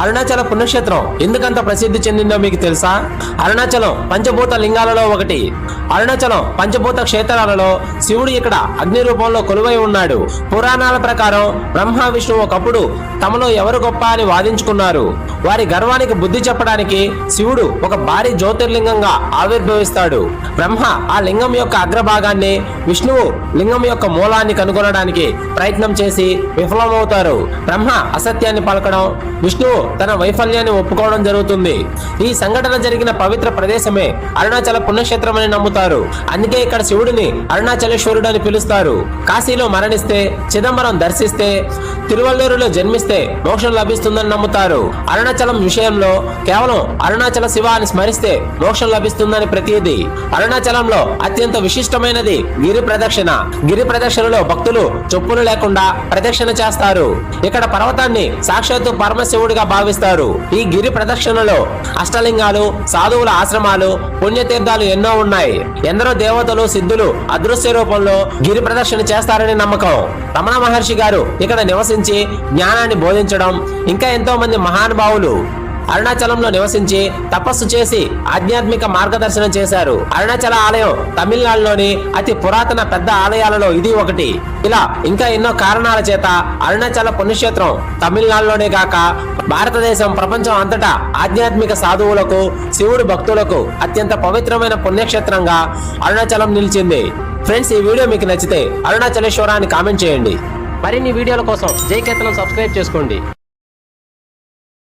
అరుణాచల పుణ్యక్షేత్రం ఎందుకంత ప్రసిద్ధి చెందిందో మీకు తెలుసా? అరుణాచలం పంచభూత లింగాలలో ఒకటి. అరుణాచలం పంచభూత క్షేత్రాలలో శివుడు ఇక్కడ అగ్ని రూపంలో కొలువై ఉన్నాడు. పురాణాల ప్రకారం బ్రహ్మ విష్ణువు ఒకప్పుడు తమలో ఎవరు గొప్ప అని వాదించుకున్నారు. వారి గర్వానికి బుద్ధి చెప్పడానికి శివుడు ఒక భారీ జ్యోతిర్లింగంగా ఆవిర్భవిస్తాడు. బ్రహ్మ ఆ లింగం యొక్క అగ్రభాగాన్ని, విష్ణువు లింగం యొక్క మూలాన్ని కనుగొనడానికి ప్రయత్నం చేసి విఫలమవుతారు. బ్రహ్మ అసత్యాన్ని పలకడం, విష్ణువు తన వైఫల్యాన్ని ఒప్పుకోవడం జరుగుతుంది. ఈ సంఘటన జరిగిన పవిత్ర ప్రదేశమే అరుణాచల పుణ్యక్షేత్రమని నమ్ముతారు. అందుకే ఇక్కడ శివుడిని అరుణాచలేశ్వరుడు అని పిలుస్తారు. కాశీలో మరణిస్తే, చిదంబరం దర్శిస్తే, తిరువల్లూరులో జన్మిస్తే మోక్షం లభిస్తుందని నమ్ముతారు. అరుణాచలం విషయంలో కేవలం అరుణాచల శివ అని స్మరిస్తే మోక్షం లభిస్తుందని ప్రతీది. అరుణాచలంలో అత్యంత విశిష్టమైనది గిరి ప్రదక్షిణ. గిరి ప్రదక్షిణలో భక్తులు చెప్పులు లేకుండా ప్రదక్షిణ చేస్తారు. ఇక్కడ పర్వతాన్ని సాక్షాత్తు పరమశివుడిగా భావిస్తారు. ఈ గిరి ప్రదక్షిణలో అష్టలింగాలు, సాధువుల ఆశ్రమాలు, పుణ్యతీర్థాలు ఎన్నో ఉన్నాయి. ఎందరో దేవతలు, సిద్ధులు అదృశ్య రూపంలో గిరి ప్రదక్షిణ చేస్తారని నమ్మకం. రమణ మహర్షి గారు ఇక్కడ నివసించి జ్ఞానాన్ని బోధించడం, ఇంకా ఎంతో మంది మహానుభావులు అరుణాచలంలో నివసించి తపస్సు చేసి ఆధ్యాత్మిక మార్గదర్శనం చేశారు. అరుణాచల ఆలయం తమిళనాడులోని అతి పురాతన పెద్ద ఆలయాలలో ఇది ఒకటి. ఇలా ఇంకా ఎన్నో కారణాల చేత అరుణాచల పుణ్యక్షేత్రం తమిళనాడులోనే కాక భారతదేశం, ప్రపంచం అంతటా ఆధ్యాత్మిక సాధువులకు, శివుడు భక్తులకు అత్యంత పవిత్రమైన పుణ్యక్షేత్రంగా అరుణాచలం నిలిచింది. ఫ్రెండ్స్, ఈ వీడియో మీకు నచ్చితే అరుణాచలేశ్వరాన్ని కామెంట్ చేయండి. మరిన్ని వీడియోల కోసం జై కేతనం సబ్స్క్రైబ్ చేసుకోండి.